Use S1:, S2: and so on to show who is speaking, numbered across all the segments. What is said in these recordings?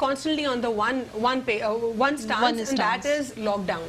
S1: constantly on the one stance and that is lockdown।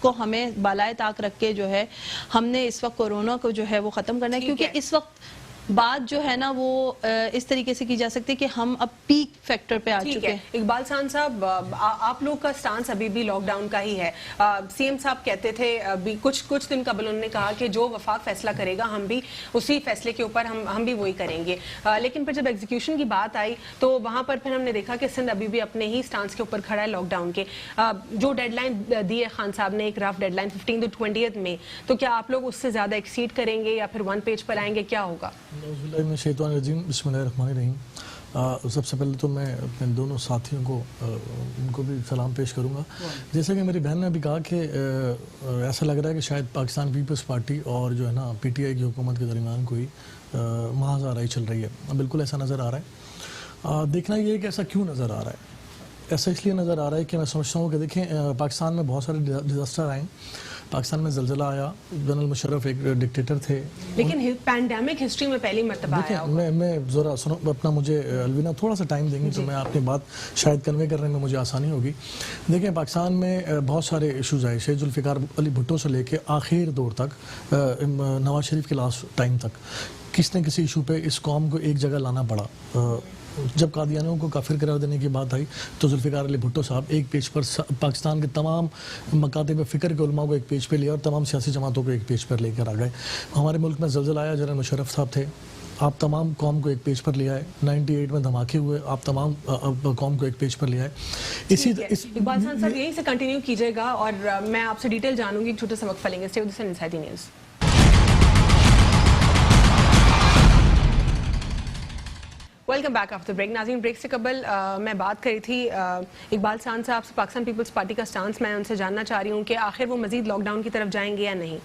S2: کو ہمیں بالائے طاق رکھ کے جو ہے ہم نے اس وقت کورونا کو جو ہے وہ ختم کرنا ہے، کیونکہ اس وقت بات جو ہے نا وہ اس طریقے سے کی جا سکتی ہے کہ ہم اب پیک فیکٹر پہ آ چکے ہیں۔
S1: اقبال خان صاحب، آپ لوگ کا سٹانس ابھی بھی لاک ڈاؤن کا ہی ہے۔ سی ایم صاحب کہتے تھے کچھ دن قبل انہوں نے کہا کہ جو وفاق فیصلہ کرے گا ہم بھی اسی فیصلے کے اوپر ہم بھی وہی کریں گے، لیکن پھر جب ایگزیکیوشن کی بات آئی تو وہاں پر پھر ہم نے دیکھا کہ سندھ ابھی بھی اپنے ہی سٹانس کے اوپر کھڑا ہے لاک ڈاؤن کے۔ جو ڈیڈ لائن دی ہے خان صاحب نے، ایک رف ڈیڈ لائن 15 to 20 میں، تو کیا آپ لوگ اس سے زیادہ ایکسیڈ کریں گے یا پھر 1 پیج پر آئیں گے، کیا ہوگا؟
S3: شیطان الرجیم، بسم اللہ الرحمن الرحیم۔ سب سے پہلے تو میں اپنے دونوں ساتھیوں کو ان کو بھی سلام پیش کروں گا۔ جیسا کہ میری بہن نے بھی کہا کہ ایسا لگ رہا ہے کہ شاید پاکستان پیپلز پارٹی اور جو ہے نا پی ٹی آئی کی حکومت کے درمیان کوئی محاذ آرائی چل رہی ہے، بالکل ایسا نظر آ رہا ہے۔ دیکھنا یہ ہے کہ ایسا کیوں نظر آ رہا ہے۔ ایسا اس لیے نظر آ رہا ہے کہ میں سمجھتا ہوں کہ دیکھیں پاکستان میں بہت سارے ڈیزاسٹر آئے، پاکستان میں زلزلہ آیا، جنرل مشرف ایک ڈکٹیٹر تھے،
S1: لیکن پینڈیمک ہسٹری میں پہلی مرتبہ آیا ہوگا۔
S3: میں ذرا سنو اپنا، مجھے الوینا تھوڑا سا ٹائم دیں گی تو میں اپنی بات شاید کنوے کرنے میں مجھے آسانی ہوگی۔ دیکھیں پاکستان میں بہت سارے ایشوز آئے، شہید ذوالفقار علی بھٹو سے لے کے آخر دور تک، نواز شریف کے لاسٹ ٹائم تک کس نہ کسی ایشو پہ اس قوم کو ایک جگہ لانا پڑا۔ جب قادیانیوں کو کافر قرار دینے کی بات آئی تو ذوالفقار علی بھٹو صاحب ایک پیج پر پاکستان کے تمام مکاتب فکر کے علماء کو ایک پیج پہ لیا اور تمام سیاسی جماعتوں کو ایک پیج پر لے کر آ گئے۔ ہمارے ملک میں زلزلہ آیا، جنرل مشرف صاحب تھے، آپ تمام قوم کو ایک پیج پر لے آئے۔ 98 میں دھماکے ہوئے، آپ تمام قوم کو ایک پیج پر لے آئے۔
S1: اقبال خان صاحب یہیں سے کنٹینیو کیجیے گا اور میں آپ سے ڈیٹیل جانوں گی، چھوٹے سا وقفہ لیں گے۔ Stay with us on Inside the News۔ Welcome back after break. ناظرین، بریک سے قبل میں بات کری تھی اقبال خان صاحب سے، پاکستان پیپلز پارٹی کا سٹانس میں ان سے جاننا چاہ رہی ہوں کہ آخر وہ مزید لاک ڈاؤن کی طرف جائیں گے یا نہیں۔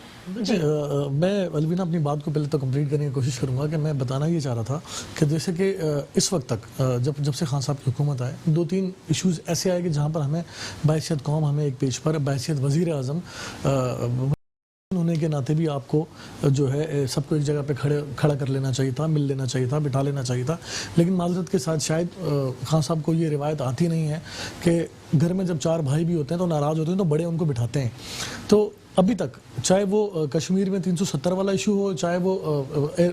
S3: میں الوینا اپنی بات کو پہلے تو کمپلیٹ کرنے کی کوشش کروں گا کہ میں بتانا یہ چاہ رہا تھا کہ جیسے کہ اس وقت تک جب سے خان صاحب کی حکومت آئے، 2-3 ایشوز ایسے آئے کہ جہاں پر ہمیں بحیثیت قوم، ہمیں ایک پیج پر بحیثیت وزیر اعظم ہونے کے ناطے بھی آپ کو جو ہے سب کو ایک جگہ پہ کھڑا کر لینا چاہیے تھا، مل لینا چاہیے تھا، بٹھا لینا چاہیے تھا۔ لیکن معذرت کے ساتھ شاید خان صاحب کو یہ روایت آتی نہیں ہے کہ گھر میں جب 4 بھائی بھی ہوتے ہیں تو ناراض ہوتے ہیں تو بڑے ان کو بٹھاتے ہیں۔ تو ابھی تک چاہے وہ کشمیر میں 370 والا ایشو ہو، چاہے وہ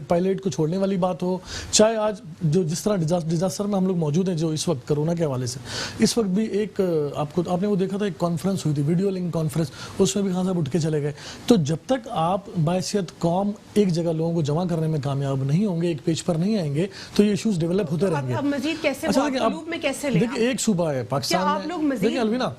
S3: پائلٹ کو چھوڑنے والی بات ہو، چاہے آج جو جس طرح ڈیزاسٹر میں ہم لوگ موجود ہیں جو اس وقت کرونا کے حوالے سے، اس وقت بھی ایک آپ نے وہ دیکھا تھا، ایک کانفرنس ہوئی تھی، ویڈیو لنک کانفرنس، اس میں بھی خان صاحب اٹھ کے چلے گئے۔ تو جب تک آپ بحیثیت قوم ایک جگہ لوگوں کو جمع کرنے میں کامیاب نہیں ہوں گے، ایک پیج پر نہیں آئیں گے، تو یہ ایشوز ڈیولپ ہوتے رہیں گے۔
S1: اب مزید کیسے لوپ میں کیسے لیں؟
S3: دیکھیں ایک صوبہ ہے پاکستان میں،
S1: آپ لوگ مزید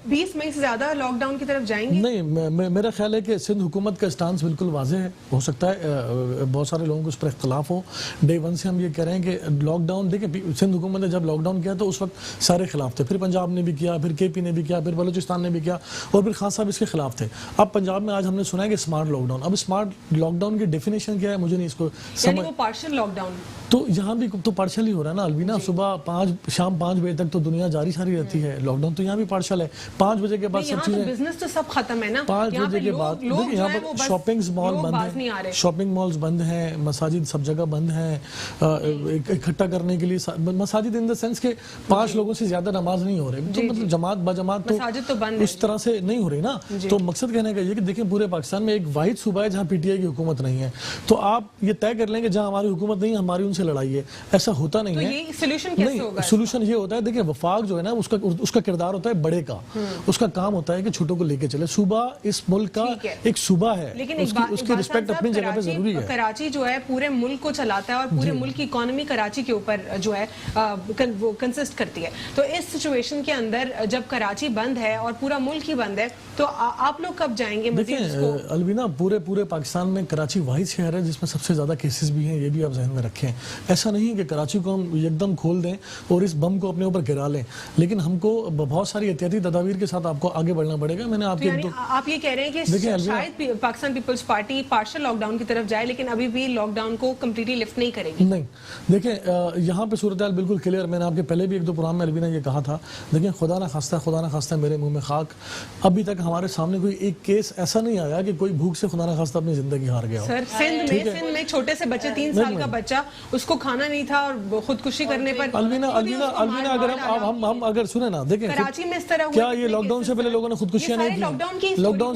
S1: 20 مئی سے زیادہ لاک ڈاؤن کی طرف جائیں گے؟
S3: نہیں، میرا خیال ہے کہ سندھ حکومت کا سٹانس بالکل واضح ہے۔ ہو سکتا ہے بہت سارے لوگوں کو اس پر اختلاف ہو، ڈے 1 سے ہم یہ کہہ رہے ہیں کہ لاک ڈاؤن، دیکھیں سندھ حکومت نے جب لاک ڈاؤن کیا تو اس وقت سارے خلاف تھے، پھر پنجاب نے بھی کیا، پھر کے پی نے بھی کیا، پھر بلوچستان نے بھی کیا، اور پھر خان صاحب اس کے خلاف تھے۔ اب پنجاب میں آج ہم نے سنا ہے کہ اسمارٹ لاک ڈاؤن، اب اسمارٹ لاک ڈاؤن کی ڈیفینیشن کیا ہے مجھے نہیں اس کو
S1: سمجھ۔ پارشل لاک ڈاؤن
S3: تو یہاں بھی تو پارشل ہی ہو رہا ہے نا الوینا، صبح 5 شام 5 بجے تک تو دنیا جاری ساری رہتی ہے، لاک ڈاؤن تو یہاں بھی پارشل ہے۔ 5 بجے کے بعد سب چیزیں،
S1: بزنس تو سب ختم ہے نا،
S3: 5 بجے کے بعد دیکھیں یہاں پر شاپنگ مال بند ہیں، شاپنگ مالز بند ہیں، مساجد سب جگہ بند ہیں، اکٹھا کرنے کے لیے مساجد ان دا سینس کہ 5 لوگوں سے زیادہ نماز نہیں ہو رہی، تو مطلب جماعت بجماعت تو اس طرح سے نہیں ہو رہی نا۔ تو مقصد کہنے کا یہ کہ دیکھیں پورے پاکستان میں ایک واحد صوبہ ہے جہاں پی ٹی آئی کی حکومت نہیں ہے، تو آپ یہ طے کر لیں کہ جہاں ہماری حکومت نہیں ہے ہماری ان سے لڑائی ہے، ایسا ہوتا نہیں ہے۔ سولوشن یہ ہوتا ہے، دیکھیں وفاق جو ہے نا اس کا کردار ہوتا ہے بڑے کا، اس کا کام ہوتا ہے کہ چھوٹوں کو لے کے چلے۔ صوبہ اس ملک کا ایک صوبہ ہے، اس کی رسپیکٹ اپنی جگہ پہ ضروری ہے۔
S1: کراچی جو ہے پورے ملک کو چلاتا ہے اور پورے ملک کی اکانومی کراچی کے اوپر جو ہے وہ کنسسٹ کرتی ہے، تو اس سچویشن کے اندر جب کراچی بند ہے اور پورا ملک ہی بند ہے تو آپ لوگ کب جائیں گے مزید اس کو؟
S3: الوینا پورے پاکستان میں کراچی واحد شہر ہے جس میں سب سے زیادہ کیسز بھی ہیں، یہ بھی آپ ذہن میں رکھیں۔ ایسا نہیں کہ کراچی کو ہم ایک دم کھول دیں اور اس بم کو اپنے اوپر گرا لیں، لیکن ہم کو بہت ساری احتیاطی تدابیر کے ساتھ آپ کو آگے بڑھنا پڑے گا۔ میں نے آپ
S1: یہ کہہ رہے ہیں کہ شاید Pakistan Peoples Party partial lock down طرف جائے لیکن ابھی بھی lock down completely lift نہیں کرے گی؟
S3: نہیں، دیکھیں یہاں پہ صورتحال بالکل کلیئر، میں نے آپ کے پہلے بھی 1-2 پروگرام میں الوینا یہ کہا تھا، دیکھیں خدا نہ خواستہ میرے منہ میں خاک، ابھی تک ہمارے سامنے کوئی ایک کیس ایسا نہیں آیا کہ کوئی بھوک سے خدا نخواستہ اپنی زندگی ہار گیا ہو.
S1: سر سندھ میں ایک چھوٹے سے بچے 3 سال کا بچہ, اس کو کھانا نہیں تھا اور خودکشی کرنے پر
S3: الوینا اگر ہم اگر سنیں نا, دیکھیں
S1: کراچی میں اس طرح
S3: کیا یہ لاک ڈاؤن سے پہلے لوگوں نے خودکشیاں نہیں کی؟ لاک ڈاؤن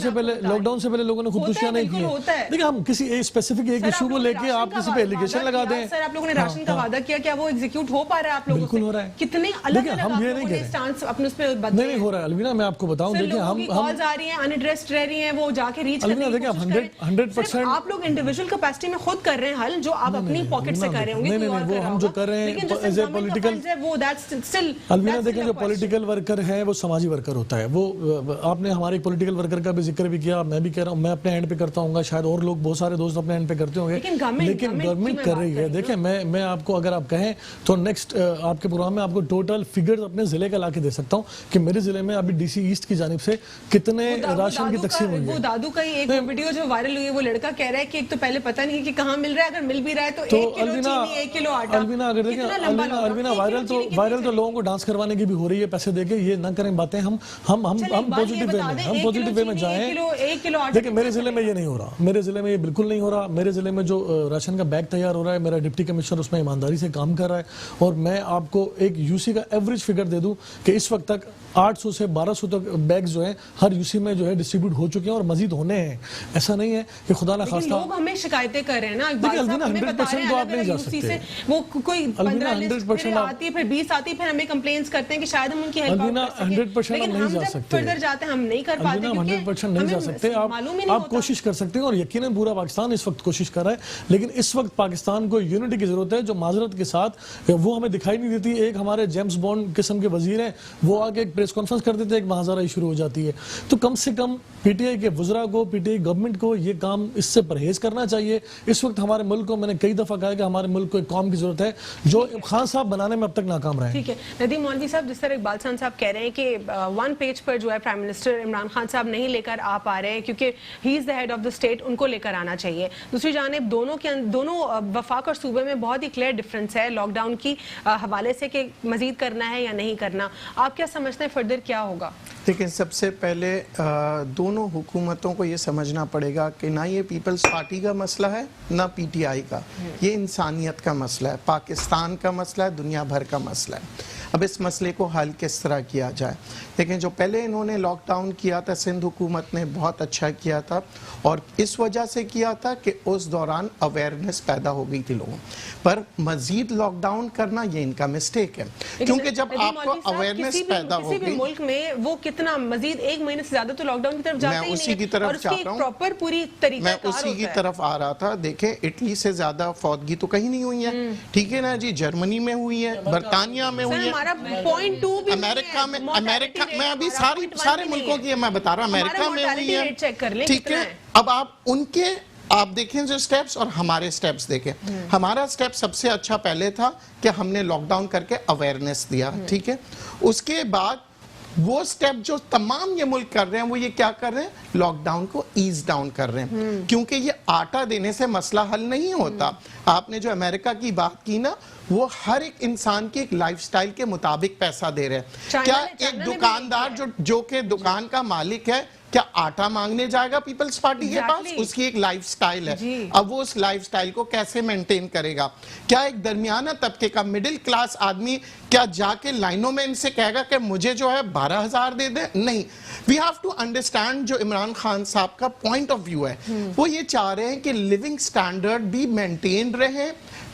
S3: سے پہلے لوگوں نے خودکشیاں نہیں کی. دیکھیں ہم کسی اسپیسیفک ایک ایشو کو لے کے آپ کسی پہ ایلیگیشن لگا دیں.
S1: سر آپ لوگوں نے راشن کا وعدہ کیا, کیا وہ ایگزیکیوٹ ہو پا رہا ہے آپ لوگوں سے؟
S3: بالکل ہو رہا ہے.
S1: کتنے الگ الگ آپ لوگوں نے سٹانس اپنے اس پہ بدلے ہیں.
S3: نہیں ہو رہا ہے الوینا, میں آپ کو بتاؤں, دیکھیں ہم
S1: کالز آ رہی ہیں ان ایڈریسڈ رہ رہی ہیں, وہ جا کے ریچ کرنے کی کوشش کریں. آپ لوگ انڈیویجول کیپیسٹی میں خود کر رہے ہیں حل, جو آپ اپنی پاکٹ سے کر رہے ہوں گے.
S3: نہیں وہ ہم جو کر رہے ہیں ایز اے پولیٹیکل, الوینا دیکھیں جو پولیٹیکل ورکر ہے وہ سماجی ورکر ہوتا ہے. وہ آپ نے ہمارے پولیٹیکل ورکر کا بھی ذکر بھی کیا, میں بھی کہہ رہا ہوں, میں اپنے اینڈ پہ کرتا ہوں گا, شاید اور لوگ بہت سارے دوست اپنے اینڈ پہ کرتے ہوں گے, لیکن گورنمنٹ کر رہی ہے. دیکھیں میں آپ کو اگر آپ کہیں تو نیکسٹ آپ کے پروگرام میں آپ کو ٹوٹل فگرز اپنے ضلع کا لا کے دے سکتا ہوں کہ میرے ضلع میں ابھی ڈی سی ایسٹ کی جانب سے کتنے راشن کی تقسیم ہوئی ہے.
S1: وہ دادو کا ایک ویڈیو جو وائرل ہوئی ہے, وہ لڑکا کہہ رہا ہے کہ ایک تو پہلے پتہ نہیں کہ کہاں مل رہا ہے, اگر مل بھی رہا ہے تو 1 کلو چینی 1 کلو آٹا.
S3: الوینا اگر دیکھیں الوینا وائرل تو لوگوں کو ڈانس کروانے کی بھی ہو رہی ہے پیسے دے کے. یہ نہ کریں باتیں, ہم پوزیٹیو وے میں جائیں. دیکھیں میرے ضلع میں یہ نہیں ہو رہا, میرے ضلع میں یہ بالکل نہیں ہو رہا. میرے ضلع میں جو راشن کا بیگ تیار ہو رہا ہے, میرا ڈپٹی کمشنر اس میں ایمانداری سے کام کر رہا ہے, اور میں آپ کو ایک یو سی کا ایوریج فگر دے دوں کہ اس وقت تک 800 سے 1200 تک بیگز جو ہیں ہر یو سی میں جو ہے ڈسٹریبیوٹ ہو چکے ہیں, اور مزید ہونے ہیں. ایسا نہیں ہے کہ خدا نہ خواستہ
S1: لوگ ہمیں شکایتیں کر رہے ہیں نا,
S3: دیکھیں الوینا 100% تو آپ نہیں جا سکتے.
S1: وہ کوئی 15 لسٹ آتی ہے, پھر 20 آتی ہے, پھر ہمیں کمپلینس کرتے ہیں کہ شاید ہم ان کی ہیلپ
S3: الوینا 100% ہم نہیں جا سکتے.
S1: فردر جاتے ہیں ہم نہیں کر پاتے,
S3: الوینا 100% نہیں جا سکتے. آپ کوشش کر سکتے ہیں, اور یقیناً پورا پاکستان اس وقت کوشش کر رہا ہے, لیکن اس وقت پاکستان کو یونٹی کی ضرورت ہے, جو معذرت کے ساتھ وہ ہمیں دکھائی نہیں دیتی. ایک ہمارے جیمز بانڈ قسم کے وزیر ہیں, وہ آگے ایک پریس کانفرنس کر دیتے ہیں, ایک محاذرہ شروع ہو جاتی ہے. تو کم سے کم پی ٹی آئی کے وزراء کو, پی ٹی آئی گورنمنٹ کو یہ کام اس سے پرہیز کرنا چاہیے. اس وقت ہمارے ملک کو, میں نے کئی دفعہ کہا کہ ہمارے ملک کو ایک قوم کی ضرورت ہے جو خان صاحب بنانے میں اب تک ناکام رہے.
S1: ٹھیک ہے ندیم مولوی صاحب, جس طرح اقبال خان صاحب کہہ رہے ہیں کہ 1 پیج پر جو ہے پرائم منسٹر عمران خان صاحب نہیں لے کر آ پا رہے کیونکہ he is the head of the state, ان کو لے کر آنا چاہیے. دوسری جانب دونوں وفاق اور صوبے میں بہت ہی کلیئر ڈفرنس ہے لاک ڈاؤن کی حوالے سے کہ مزید کرنا ہے یا نہیں کرنا. آپ کیا سمجھتے ہیں فردر کیا ہوگا؟
S4: دیکھیں سب سے پہلے دونوں حکومتوں کو یہ سمجھنا پڑے گا کہ نہ یہ پیپلز پارٹی کا مسئلہ ہے نہ پی ٹی آئی کا, یہ انسانیت کا مسئلہ ہے, پاکستان کا مسئلہ ہے, دنیا بھر کا مسئلہ ہے. اب اس مسئلے کو حل کس طرح کیا جائے؟ دیکھیں جو پہلے انہوں نے لاک ڈاؤن کیا تھا, سندھ حکومت نے بہت اچھا کیا تھا, اور اس وجہ سے کیا تھا کہ اس دوران اویئرنیس پیدا ہو گئی تھی لوگوں پر. مزید لاک ڈاؤن کرنا یہ ان کا مسٹیک ہے, کیونکہ جب آپ کو اویئرنیس پیدا ہو گئی,
S1: کسی بھی ملک میں وہ کتنا مزید 1 مہینے سے زیادہ تو لاک ڈاؤن کی طرف جاتے ہی نہیں.
S4: میں اسی کی طرف چاہتا ہوں, میں اسی کی طرف آ رہا تھا. دیکھیں اٹلی سے زیادہ فوتگی تو کہیں نہیں ہوئی ہے, ٹھیک ہے نا جی, جرمنی میں ہوئی ہے, برطانیہ میں ہوئی ہے, امریکہ میں ابھی سارے ملکوں کی میں بتا رہا ہوں, امریکہ میں ہوئی ہے, ٹھیک ہے. اب آپ ان کے آپ دیکھیں جو سٹیپس اور ہمارے سٹیپس دیکھیں. ہمارا سٹیپ سب سے اچھا پہلے تھا کہ ہم نے لاک ڈاؤن کر کے اویئرنیس دیا, ٹھیک ہے. اس کے بعد وہ سٹیپ جو تمام یہ ملک کر رہے ہیں, وہ یہ کیا کر رہے ہیں, لاک ڈاؤن کو ایز ڈاؤن کر رہے ہیں, کیونکہ یہ آٹا دینے سے مسئلہ حل نہیں ہوتا. آپ نے جو امریکہ کی بات کی نا, وہ ہر ایک انسان کی ایک لائف سٹائل کے مطابق پیسہ دے رہے ہیں. کیا ایک دکاندار جو کہ دکان کا مالک ہے, کیا آٹا مانگنے جائے گا پیپلز پارٹی کے پاس؟ اس کی ایک لائف سٹائل ہے, اب وہ اس لائف سٹائل کو کیسے مینٹین کرے گا؟ کیا ایک درمیانہ طبقے کا مڈل کلاس آدمی کیا جا کے لائنوں میں ان سے کہے گا کہ مجھے جو ہے 12,000 دے دیں؟ نہیں. وی ہیو ٹو انڈرسٹینڈ جو عمران خان صاحب کا پوائنٹ آف ویو ہے, وہ یہ چاہ رہے ہیں کہ لیونگ سٹینڈرڈ بھی مینٹین رہے,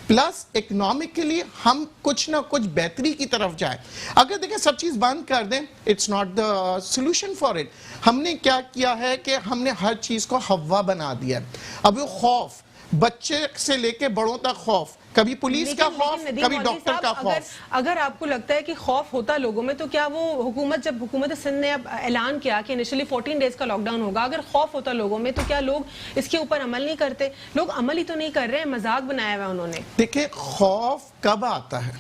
S4: پلس اکنامکلی ہم کچھ نہ کچھ بہتری کی طرف جائیں. اگر دیکھیں سب چیز بند کر دیں, it's not the solution for it. ہم نے کیا کیا ہے کہ ہم نے ہر چیز کو ہوا بنا دیا ہے. اب وہ خوف, بچے سے لے کے بڑوں تک خوف, کبھی پولیس کا خوف, کبھی ڈاکٹر کا خوف.
S1: اگر آپ کو لگتا ہے کہ خوف ہوتا لوگوں میں, تو کیا وہ حکومت, جب حکومت سندھ نے اب اعلان کیا کہ انیشلی 14 ڈیز کا لاک ڈاؤن ہوگا, اگر خوف ہوتا لوگوں میں تو کیا لوگ اس کے اوپر عمل نہیں کرتے؟ لوگ عمل ہی تو نہیں کر رہے ہیں, مذاق بنایا ہوا انہوں نے.
S4: دیکھیں خوف کب آتا ہے,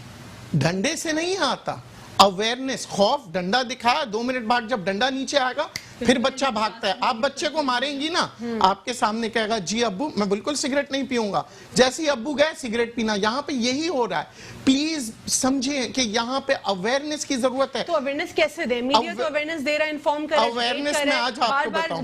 S4: ڈنڈے سے نہیں آتا. اویئرنیس, خوف ڈنڈا دکھایا, 2 منٹ بعد جب ڈنڈا نیچے آئے گا پھر بچہ بھاگتا ہے. آپ بچے کو ماریں گی نا, آپ کے سامنے کہے گا جی ابو میں بالکل سگریٹ نہیں پیوں گا, جیسے ہی ابو گئے سگریٹ پینا. یہاں پہ یہی ہو رہا ہے. پلیز سمجھیں کہ یہاں پہ اویئرنس کی ضرورت ہے.
S1: تو اویئرنس کیسے دے؟ میڈیا تو اویئرنس دے رہا ہے, انفارم کر رہا ہے,
S4: اویئرنس میں آج آپ کو بتاؤں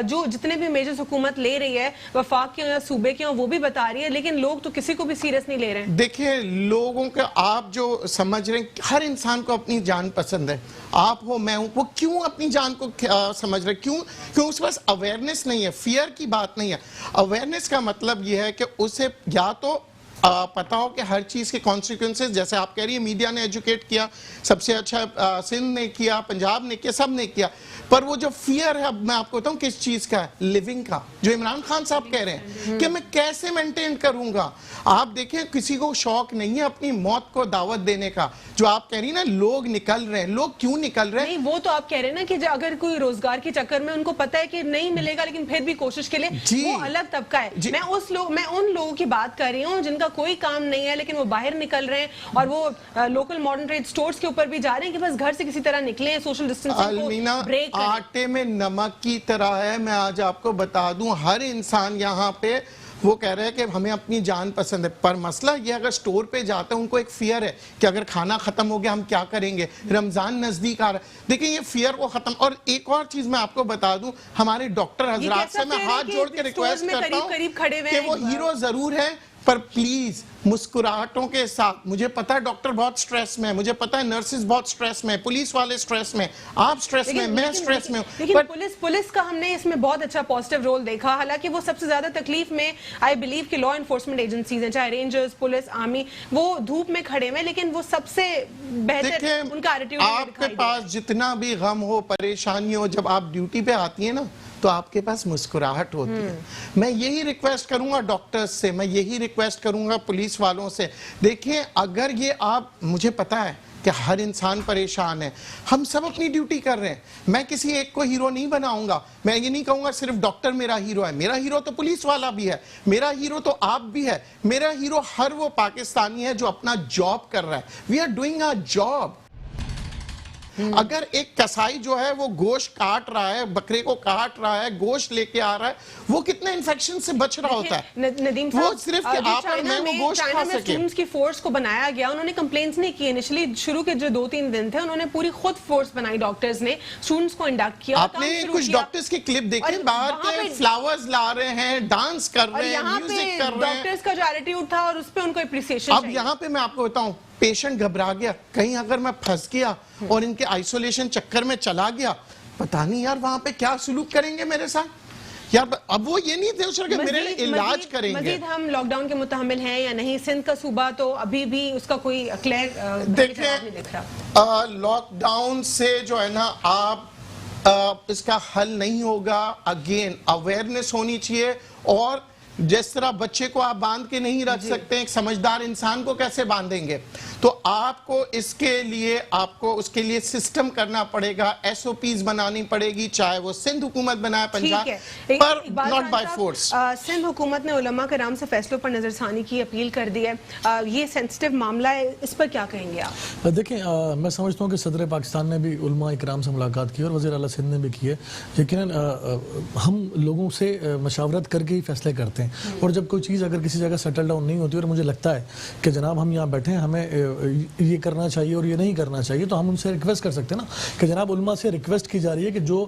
S1: جو جتنے بھی میجرز حکومت لے رہی ہے, وفاق کے یا صوبے کے, وہ بھی بتا رہی ہے, لیکن لوگ تو کسی کو بھی سیریس نہیں لے رہے ہیں.
S4: دیکھیں لوگوں کے, آپ جو سمجھ رہے ہیں ہر انسان کو اپنی جان پسند ہے, آپ ہو میں ہوں, وہ کیوں اپنی جان کو سمجھ رہے, کیوں اس پاس اویئرنس نہیں ہے. فیئر کی بات نہیں ہے. اویئرنس کا مطلب یہ ہے کہ اسے یا تو پتا ہو کہ ہر چیز کے کانسیکوینسز, جیسے آپ کہہ رہی ہیں میڈیا نے ایجوکیٹ کیا, سب سے اچھا سندھ نے کیا, پنجاب نے کیا, سب نے کیا, پر وہ جو فیئر ہے, اب میں آپ کو بتاؤں کس چیز کا ہے, لیونگ کا, جو عمران خان صاحب کہہ رہے ہیں کہ میں کیسے مینٹین کروں گا. آپ دیکھیں کسی کو شوق نہیں ہے اپنی موت کو دعوت دینے کا. جو آپ کہہ رہی نا لوگ نکل رہے ہیں, لوگ کیوں نکل رہے ہیں؟
S1: نہیں, وہ تو آپ کہہ رہے ہیں نا کہ اگر کوئی روزگار کے چکر میں ان کو پتا ہے کہ نہیں ملے گا لیکن پھر بھی کوشش کے لیے, وہ الگ طبقہ ہے. میں ان لوگوں کی بات کر رہی ہوں جن کا کوئی کام نہیں ہے لیکن وہ باہر نکل رہے ہیں, اور وہ لوکل ماڈرن ٹریڈ سٹورز کے اوپر بھی جا رہے ہیں کہ بس گھر سے کسی طرح نکلیں, سوشل ڈسٹنسنگ کو بریک کریں.
S4: آٹے میں نمک کی طرح ہے. میں آج آپ کو بتا دوں, ہر انسان یہاں پہ وہ کہہ رہے ہیں کہ ہمیں اپنی جان پسند ہے, پر مسئلہ یہ اگر سٹور پہ جاتے ہیں ان کو ایک فیئر ہے کہ اگر کھانا ختم ہو گیا ہم کیا کریں گے, رمضان نزدیک آ رہا ہے. دیکھیں یہ فیئر کو ختم. اور ایک اور چیز میں آپ کو بتا دوں, ہمارے ڈاکٹر حضرات سے میں ہاتھ جوڑ کے ریکویسٹ کرتا ہوں کہ وہ ہیرو ضرور ہے, پر پلیز مسکراہٹوں کے ساتھ. مجھے پتا ہے ڈاکٹر بہت سٹریس میں ہے, مجھے پتا ہے نرسز بہت سٹریس میں, پولیس والے سٹریس میں, آپ سٹریس میں, میں سٹریس میں ہوں,
S1: لیکن پولیس کا ہم نے اس میں بہت اچھا پازیٹیو رول دیکھا. حالانکہ وہ سب سے زیادہ تکلیف میں آئی بلیو کہ لا انفورسمنٹ ایجنسیز ہیں, چاہے رینجرز, پولیس, آرمی, وہ دھوپ میں کھڑے ہیں, لیکن وہ سب سے بہتر ان کا ایٹیٹیوڈ.
S4: آپ کے پاس جتنا بھی غم ہو, پریشانی ہو, جب آپ ڈیوٹی پہ آتی ہیں نا تو آپ کے پاس مسکراہٹ ہوتی ہے. میں یہی ریکویسٹ کروں گا ڈاکٹرز سے, میں یہی ریکویسٹ کروں گا پولیس والوں سے. دیکھیں اگر یہ آپ, مجھے پتا ہے کہ ہر انسان پریشان ہے, ہم سب اپنی ڈیوٹی کر رہے ہیں, میں کسی ایک کو ہیرو نہیں بناؤں گا. میں یہ نہیں کہوں گا صرف ڈاکٹر میرا ہیرو ہے, میرا ہیرو تو پولیس والا بھی ہے, میرا ہیرو تو آپ بھی ہے, میرا ہیرو ہر وہ پاکستانی ہے جو اپنا جاب کر رہا ہے. We are doing our job. اگر ایک کسائی جو ہے وہ گوشت کاٹ رہا ہے, بکرے کو کاٹ رہا ہے, گوشت لے کے آ رہا ہے, وہ کتنے انفیکشن سے بچ رہا ہوتا ہے.
S1: ندیم
S4: وہ صرف کہ آپ اور میں وہ گوشت کھا سکے.
S1: اسٹوڈنٹس کی فورس کو بنایا گیا, انہوں نے کمپلینٹس نہیں کی. انیشلی شروع کے جو 2-3 دن تھے انہوں نے پوری خود فورس بنائی, ڈاکٹرز نے اسٹوڈنٹس کو انڈکٹ کیا.
S4: آپ نے کچھ ڈاکٹرز کی کلپ دیکھیں, باہر کے فلاورز لا رہے ہیں, ڈانس کر رہے ہیں, میوزک کر رہے ہیں.
S1: ڈاکٹرز کا جو ایٹیٹیوڈ تھا اور اس پہ ان کو اپریسیشن.
S4: اب یہاں پہ میں آپ کو بتاؤں, پیشنٹ گھبرا گیا, کہیں اگر میں پھنس گیا اور ان کے آئسولیشن چکر میں چلا گیا, پتہ نہیں یار وہاں پہ کیا سلوک کریں گے میرے ساتھ. یار اب وہ یہ نہیں دیکھ رہے کہ میرے علاج کریں گے.
S1: مزید ہم لاک ڈاؤن کے متحمل ہیں یا نہیں؟ سندھ کا صوبہ تو ابھی بھی اس کا کوئی کلیئر
S4: دیکھیں, لاک ڈاؤن سے جو ہے نا آپ اس کا حل نہیں ہوگا. اگین اویئرنس ہونی چاہیے, اور جس طرح بچے کو آپ باندھ کے نہیں رکھ سکتے, ایک سمجھدار انسان کو کیسے باندھیں گے؟ تو آپ کو اس کے لیے سسٹم کرنا پڑے گا, ایس او پیز بنانی پڑے گی, چاہے وہ سندھ حکومت بنائے پنجاب, پر ناٹ بائی فورس.
S1: سندھ حکومت نے علماء کرام سے فیصلوں پر نظر ثانی کی اپیل کر دی ہے. یہ سینسٹیو معاملہ ہے, اس پر کیا کہیں گے آپ؟
S3: دیکھیں میں سمجھتا ہوں کہ صدر پاکستان نے بھی علماء کرام سے ملاقات کی اور وزیر اعلیٰ سندھ نے بھی کی ہے. یقیناً ہم لوگوں سے مشاورت کر کے ہی فیصلے کرتے ہیں, اور جب کوئی چیز اگر کسی جگہ سیٹل ڈاؤن نہیں ہوتی اور مجھے لگتا ہے کہ جناب ہم یہاں بیٹھے ہیں, ہمیں یہ کرنا چاہیے اور یہ نہیں کرنا چاہیے, تو ہم ان سے ریکویسٹ کر سکتے ہیں نا کہ جناب علماء سے ریکویسٹ کی جا رہی ہے کہ جو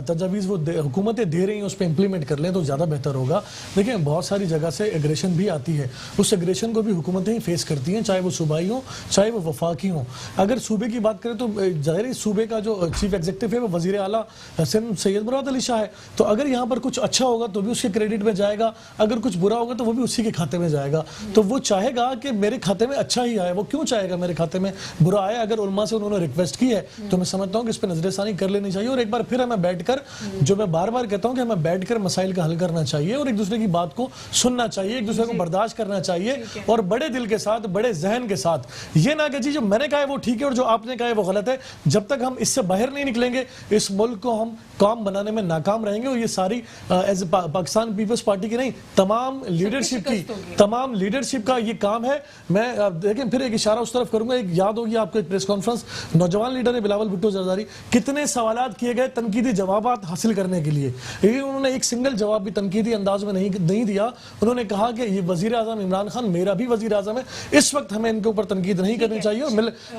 S3: تجاویز وہ حکومتیں دے رہی ہیں اس پہ امپلیمنٹ کر لیں تو زیادہ بہتر ہوگا. دیکھیں بہت ساری جگہ سے ایگریشن بھی آتی ہے, اس ایگریشن کو بھی حکومتیں ہی فیس کرتی ہیں, چاہے وہ صوبائی ہوں چاہے وہ وفاقی ہوں. اگر صوبے کی بات کریں تو ظاہر صوبے کا جو چیف ایگزیکٹو ہے وہ وزیر اعلیٰ سندھ سید مراد علی شاہ ہے, تو اگر یہاں پر کچھ اچھا ہوگا تو بھی اس کے کریڈٹ میں جائے گا, اگر کچھ برا ہوگا تو وہ بھی اسی کے کھاتے میں جائے گا. تو وہ چاہے گا کہ میرے کھاتے میں اچھا ہی آئے, وہ کیوں چاہے گا میرے کھاتے میں برا آئے؟ اگر علماء سے انہوں نے ریکویسٹ کی ہے تو میں سمجھتا ہوں کہ اس پہ نظر ثانی کر لینی چاہیے, اور ایک بار پھر ہمیں بیٹھ کر, جو میں بار بار کہتا ہوں کہ ہمیں بیٹھ کر مسائل کا حل کرنا چاہیے, اور ایک دوسرے کی بات کو سننا چاہیے, ایک دوسرے کو برداشت کرنا چاہیے, اور بڑے دل کے ساتھ, بڑے ذہن کے ساتھ. یہ نہ کہ جی جو میں نے کہا ہے وہ ٹھیک ہے اور جو آپ نے کہا ہے وہ غلط ہے. جب تک ہم اس سے باہر نہیں نکلیں گے اس ملک کو ہم کام بنانے میں ناکام رہیں گے. اور یہ ساری ایز پاکستان پیپلز پارٹی کی نہیں, تمام لیڈرشپ کا یہ کام ہے. میں دیکھیں پھر ایک اشارہ اس طرف کروں گا, ایک یاد ہوگی آپ کو ایک پریس کانفرنس نوجوان لیڈر بلاول بھٹو زرداری, کتنے سوالات کیے گئے تنقیدی جوابات حاصل کرنے کے لیے, لیکن انہوں نے ایک سنگل جواب بھی تنقیدی انداز میں نہیں دیا. انہوں نے کہا کہ یہ وزیر اعظم عمران خان میرا بھی وزیر اعظم ہے, اس وقت ہمیں ان کے اوپر تنقید نہیں کرنی چاہیے,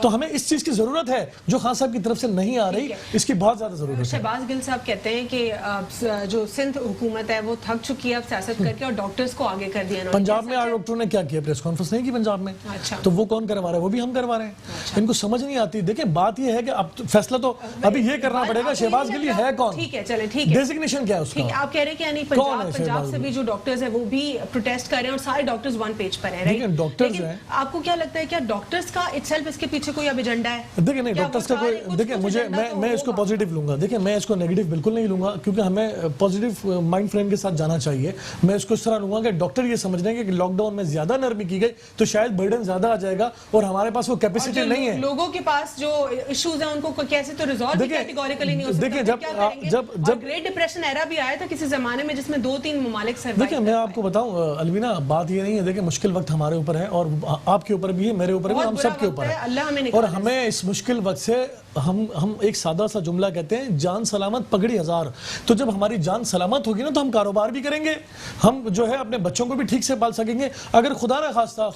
S3: تو ہمیں اس چیز کی ضرورت ہے جو خان صاحب کی طرف سے نہیں آ رہی, اس کی بہت زیادہ ضرورت ہے.
S1: شہباز گل صاحب کہتے ہیں کہ جو سندھ حکومت ہے وہ تھک چکی ہے اب سیاست کر کے اور ڈاکٹرز کو آگے کر دیا.
S3: پنجاب میں ڈاکٹروں نے کیا کیا, پریس کانفرنس نہیں کی پنجاب میں, تو وہ کون کروا رہا ہے, وہ بھی ہم کروا رہے ہیں. ان کو سمجھ نہیں آتی. دیکھیں بات یہ ہے کہ اب فیصلہ تو ابھی یہ کرنا پڑے گا شہباز گل ہے کون,
S1: ٹھیک ہے چلیں ٹھیک ہے,
S3: ڈیزگنیشن کیا ہے اس کا.
S1: آپ کہہ رہے ہیں کہ یعنی پنجاب سے بھی جو ڈاکٹرز ہیں وہ بھی پروٹیسٹ کر رہے ہیں اور سارے ڈاکٹرز ون پیج پر ہیں.
S3: لیکن ڈاکٹرز ہیں,
S1: آپ کو کیا لگتا ہے کیا ڈاکٹرز کا اٹسیلف اس کے پیچھے کوئی اب ایجنڈا ہے؟
S3: دیکھیں نہیں, ڈاکٹرز کا کوئی, دیکھیں مجھے میں اس کو پازیٹیو لوں گا. دیکھیں میں اس کو نیگیٹو بالکل نہیں لوں گا, کیونکہ ہمیں پازیٹیو مائنڈ فریم کے ساتھ جانا چاہیے. میں اس کو اس طرح لوں گا کہ ڈاکٹر یہ سمجھ رہے ہیں کہ لاک ڈاؤن میں زیادہ نرمی کی گئی تو شاید برڈن زیادہ آ جائے گا اور ہمارے پاس وہ کیپیسٹی نہیں ہے.
S1: لوگوں کے پاس جو ایشوز ہیں ان کو کیسے تو ریزالو بھی کیٹیگوریکلی نہیں ہو سکتا.
S3: دیکھیں جب
S1: گریٹ ڈپریشن ایرا بھی آیا تھا کسی زمانے میں جس میں 2-3 ممالک سروائیو.
S3: دیکھیں میں آپ کو بتاؤں الوینا, بات یہ نہیں ہے, دیکھیں مشکل وقت ہمارے اوپر ہے اور آپ کے اوپر بھی ہے, میرے اوپر بھی, ہم سب کے اوپر ہے, اور ہمیں اس مشکل وقت سے ہم ایک سادہ سا جملہ کہتے ہیں, جان سلامت پگڑی ہزار. تو جب ہماری جان سلامت ہوگی نا تو ہم کاروبار بھی کریں گے, ہم جو ہے اپنے بچوں کو بھی ٹھیک سے پال سکیں گے. اگر خدا نہ خواستہ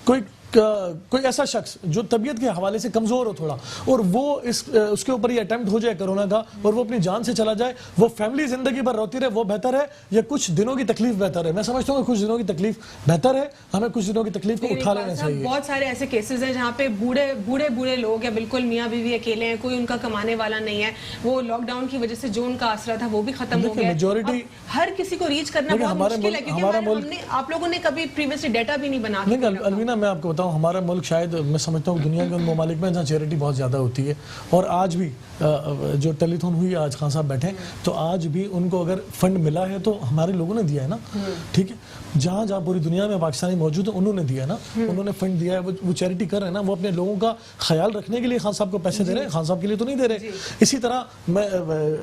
S3: کوئی ایسا شخص جو طبیعت کے حوالے سے کمزور ہو تھوڑا اور وہ اس کے اوپر یہ اٹیمپٹ ہو جائے کرونا کا اور وہ اپنی جان سے چلا جائے, وہ فیملی زندگی بھر روتی رہے, وہ بہتر ہے یا کچھ دنوں کی تکلیف بہتر ہے؟ میں سمجھتا ہوں کہ کچھ دنوں کی تکلیف بہتر ہے, ہمیں کچھ دنوں کی تکلیف کو اٹھا لینا چاہیے.
S1: بہت سارے ایسے کیسز ہیں جہاں پہ بوڑھے لوگ ہیں, بالکل میاں بیوی اکیلے ہیں, کوئی ان کا کمانے والا نہیں ہے, وہ لاک ڈاؤن کی وجہ سے جو ان کا آسرا تھا وہ بھی ختم ہو گیا.
S3: میجورٹی
S1: ہر کسی کو ریچ کرنا بہت مشکل ہے, کیونکہ آپ لوگوں نے کبھی پریویسلی ڈیٹا بھی نہیں بنا.
S3: الوینا میں آپ کو بتاؤں, ہمارا ملک شاید میں سمجھتا ہوں دنیا کے ان ممالک میں جہاں چیریٹی بہت زیادہ ہوتی ہے, اور آج بھی جو ٹیلی تھون ہوئی آج خان صاحب بیٹھے تو آج بھی ان کو اگر فنڈ ملا ہے تو ہمارے لوگوں نے دیا ہے نا, ٹھیک ہے, جہاں پوری دنیا میں پاکستانی موجود ہیں انہوں نے دیا ہے نا, انہوں نے فنڈ دیا ہے, وہ چیریٹی کر رہے ہیں نا, وہ اپنے لوگوں کا خیال رکھنے کے لیے خان صاحب کو پیسے دے رہے ہیں, خان صاحب کے لیے تو نہیں دے رہے. اسی طرح میں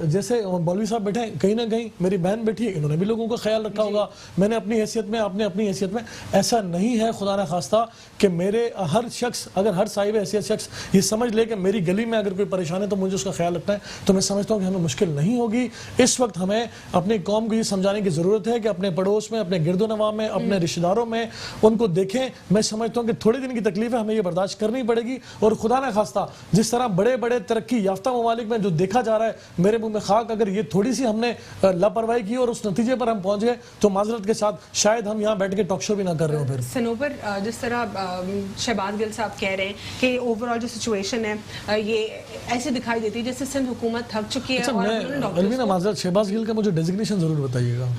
S3: جیسے مولوی صاحب بیٹھے ہیں, کہیں نہ کہیں میری بہن بیٹھی ہے, انہوں نے بھی لوگوں کا خیال رکھا ہوگا. میں نے اپنی حیثیت میں, آپ نے اپنی حیثیت میں, ایسا نہیں ہے خدا نہ خواستہ کہ میرے ہر شخص, اگر ہر صاحب حیثیت شخص یہ سمجھ لے کہ میری گلی میں اگر کوئی پریشان ہے تو مجھے اس کا خیال رکھنا ہے, تو میں سمجھتا ہوں کہ ہمیں مشکل نہیں ہوگی. اس وقت ہمیں اپنی قوم کو یہ سمجھانے کی ضرورت ہے کہ اپنے پڑوس میں, اپنے گرد و نواح میں, اپنے رشتہ داروں میں ان کو دیکھیں. میں سمجھتا ہوں کہ تھوڑے دن کی تکلیف ہے, ہمیں یہ برداشت کرنی پڑے گی, اور خدا نہ خواستہ جس طرح بڑے ترقی یافتہ ممالک میں جو دیکھا جا رہا ہے, میرے منہ میں خاک, اگر یہ تھوڑی سی ہم نے لاپرواہی کی اور اس نتیجے پر ہم پہنچ گئے تو معذرت کے ساتھ شاید ہم یہاں بیٹھ کے ٹاک شو بھی نہ کر رہے ہوں. پھر
S1: سنوبر, جس طرح شہباز گل صاحب کہہ رہے ہیں کہ اوور آل جو سچویشن ہے یہ ایسے دکھائی دیتی ہے جیسے سندھ حکومت تھک چکی ہے.
S3: الوینا معذرت, شہباز گل کا مجھے ڈیزگنیشن ضرور بتائیے گا,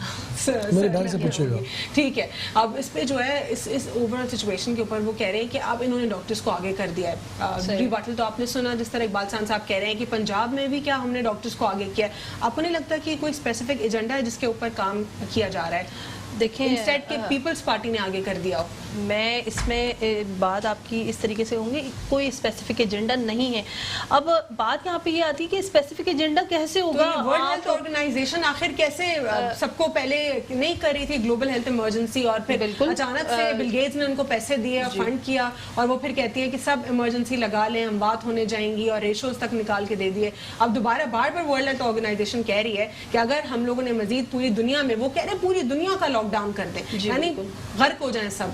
S3: میرے بہن سے پوچھیے گا.
S1: ٹھیک ہے, اب اس پہ جو ہے اس اوور آل سچویشن کے اوپر وہ کہہ رہے ہیں کہ اب انہوں نے ڈاکٹرز کو آگے کر دیا ہے. ریباٹل تو آپ نے سنا جس طرح اقبال صاحب کہہ رہے ہیں کہ پنجاب میں بھی کیا ہم نے ڈاکٹرز کو آگے کیا ہے. آپ کو نہیں لگتا کہ کوئی اسپیسیفک ایجنڈا ہے جس کے اوپر کام کیا جا رہا ہے؟ دیکھیں انسٹیڈ کہ پیپلز پارٹی نے آگے کر دیا ہو.
S2: میں اس میں بات آپ کی اس طریقے سے ہوں گی, کوئی اسپیسیفک ایجنڈا نہیں ہے. اب بات یہاں پہ یہ آتی ہے کہ اسپیسیفک ایجنڈا کیسے ہوگا.
S1: ورلڈ ہیلتھ آرگنائزیشن آخر کیسے سب کو پہلے نہیں کر رہی تھی گلوبل ہیلتھ ایمرجنسی, اور پھر اچانک سے بل گیٹس نے ان کو پیسے دیے, فنڈ کیا, اور وہ پھر کہتی ہے کہ سب ایمرجنسی لگا لیں, اموات ہونے جائیں گی, اور ریشوز تک نکال کے دے دیے. اب دوبارہ بار ورلڈ ہیلتھ آرگنائزیشن کہہ رہی ہے کہ اگر ہم لوگوں نے مزید پوری دنیا میں, وہ کہہ رہے ہیں پوری دنیا کا لاک ڈاؤن کر دیں, یعنی غرق ہو جائیں سب.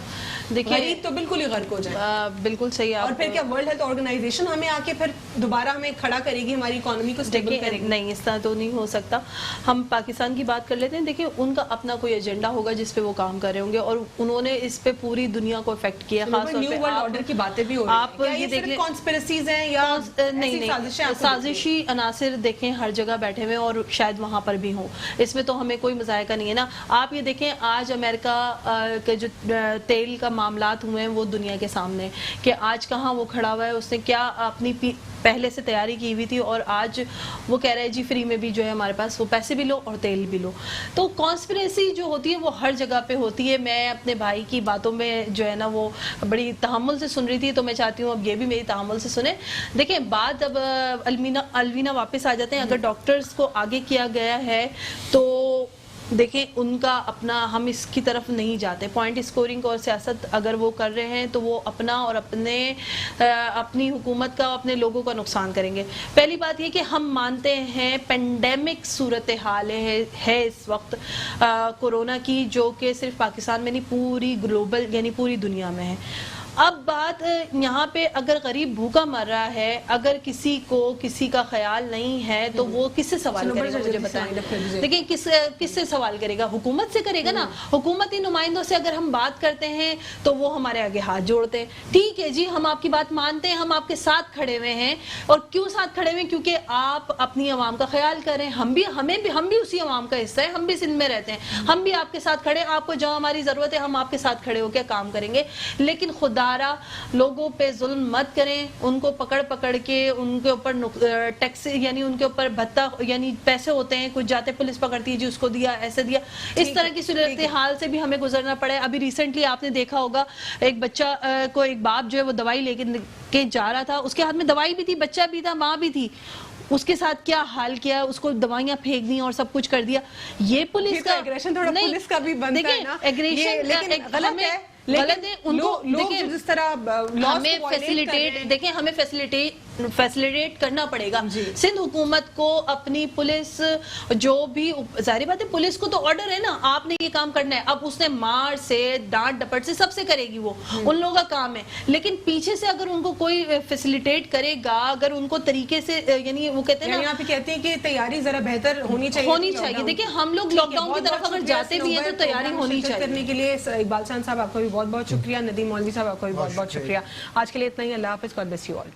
S1: دیکھیے غریب تو بالکل ہی غرق ہو جائے.
S2: بالکل صحیح.
S1: اور پھر کیا ورلڈ ہیلتھ آرگنائزیشن ہمیں آ کے پھر دوبارہ ہمیں کھڑا کرے گی, ہماری اکانومی کو اسٹیبل کرے گی؟
S2: نہیں, اس طرح تو نہیں ہو سکتا. ہم پاکستان کی بات کر لیتے ہیں. دیکھیں ان کا اپنا کوئی ایجنڈا ہوگا جس پہ وہ کام کر رہے ہوں گے, اور انہوں نے اس پہ پوری دنیا کو افیکٹ کیا. خاص طور پہ
S1: آرڈر کی باتیں بھی ہو رہی ہیں, آپ یہ دیکھ لیں کانسپریسیز ہیں یا
S2: نہیں, سازشی عناصر دیکھیں ہر جگہ بیٹھے ہوئے, اور شاید وہاں پر بھی ہوں. اس میں تو ہمیں کوئی مذائقہ نہیں ہے نا. آپ یہ دیکھیں آج امریکہ کے جو تیل کا معاملات ہوئے ہیں وہ دنیا کے سامنے, کہ آج کہاں وہ کھڑا ہوا ہے, اس نے کیا اپنی پہلے سے تیاری کی ہوئی تھی, اور آج وہ کہہ رہے ہیں جی فری میں بھی جو ہے ہمارے پاس وہ پیسے بھی لو اور تیل بھی لو. تو کانسپریسی جو ہوتی ہے وہ ہر جگہ پہ ہوتی ہے. میں اپنے بھائی کی باتوں میں جو ہے نا وہ بڑی تحمل سے سن رہی تھی, تو میں چاہتی ہوں اب یہ بھی میری تحمل سے سنیں. دیکھیں بات اب الوینا واپس آ جاتے ہیں. اگر ڈاکٹرز کو آگے کیا گیا ہے تو دیکھیں ان کا اپنا، ہم اس کی طرف نہیں جاتے. پوائنٹ اسکورنگ اور سیاست اگر وہ کر رہے ہیں تو وہ اپنا اور اپنی حکومت کا، اپنے لوگوں کا نقصان کریں گے. پہلی بات یہ کہ ہم مانتے ہیں پینڈیمک صورتحال ہے اس وقت کورونا کی، جو کہ صرف پاکستان میں نہیں، پوری گلوبل یعنی پوری دنیا میں ہے. اب بات یہاں پہ اگر غریب بھوکا مر رہا ہے، اگر کسی کو کسی کا خیال نہیں ہے تو وہ کس سے سوال کرے گا؟ مجھے بتائیں. دیکھیں کس سے سوال کرے گا؟ حکومت سے کرے گا نا. حکومتی نمائندوں سے اگر ہم بات کرتے ہیں تو وہ ہمارے آگے ہاتھ جوڑتے ہیں. ٹھیک ہے جی، ہم آپ کی بات مانتے ہیں، ہم آپ کے ساتھ کھڑے ہوئے ہیں. اور کیوں ساتھ کھڑے ہوئے ہیں؟ کیونکہ آپ اپنی عوام کا خیال کریں. ہم بھی اسی عوام کا حصہ ہیں، ہم بھی سندھ میں رہتے ہیں، ہم بھی آپ کے ساتھ کھڑے ہیں. آپ کو جہاں ہماری ضرورت ہے ہم آپ کے ساتھ کھڑے ہو کے کام کریں گے. لیکن خدا لوگوں پہ ظلم مت کریں. ان کو پکڑ کے ان کے اوپر ٹیکس یعنی ان کے اوپر بھتہ یعنی پیسے ہوتے ہیں، کچھ جاتے پولیس پکڑتی ہے جی اس کو دیا، ایسے دیا. اس طرح کی صورتحال سے بھی ہمیں گزرنا پڑے. ابھی ریسنٹلی آپ نے دیکھا ہوگا ایک بچہ کو، ایک باپ جو ہے وہ دوائی لے کے جا رہا تھا، اس کے ہاتھ میں دوائی بھی تھی، بچہ بھی تھا، ماں بھی تھی. اس کے ساتھ کیا حال کیا، اس کو دوائیاں پھینک دی اور سب کچھ کر دیا. یہ پولیس کا
S1: ایگریشن تھوڑا پولیس کا بھی بنتا ہے نا.
S2: ایگریشن
S1: غلط ہے،
S2: غلط ہے. ان کو
S1: جس طرح
S2: ہمیں فیسیلیٹیٹ کرنا پڑے گا. سندھ حکومت کو اپنی پولیس، جو بھی ظاہر بات ہے پولیس کو تو آرڈر ہے نا، آپ نے یہ کام کرنا ہے. اب اس نے مار سے، ڈانٹ ڈپٹ سے، سب سے کرے گی، وہ ان لوگوں کا کام ہے. لیکن پیچھے سے اگر ان کو کوئی فیسیلیٹیٹ کرے گا، اگر ان کو طریقے سے یعنی وہ کہتے ہیں نا،
S1: آپ کہتے ہیں کہ تیاری ذرا بہتر ہونی چاہیے.
S2: دیکھیں ہم لوگ لاک ڈاؤن کی طرف اگر جاتے بھی ہیں تو تیاری ہونی چاہیے.
S1: کرنے کے لیے اقبال شان صاحب آپ کو بھی بہت بہت شکریہ. ندیم مولوی صاحب آپ کو بھی بہت بہت شکریہ. آج کے لیے اتنا ہی. اللہ حافظ. God bless you all.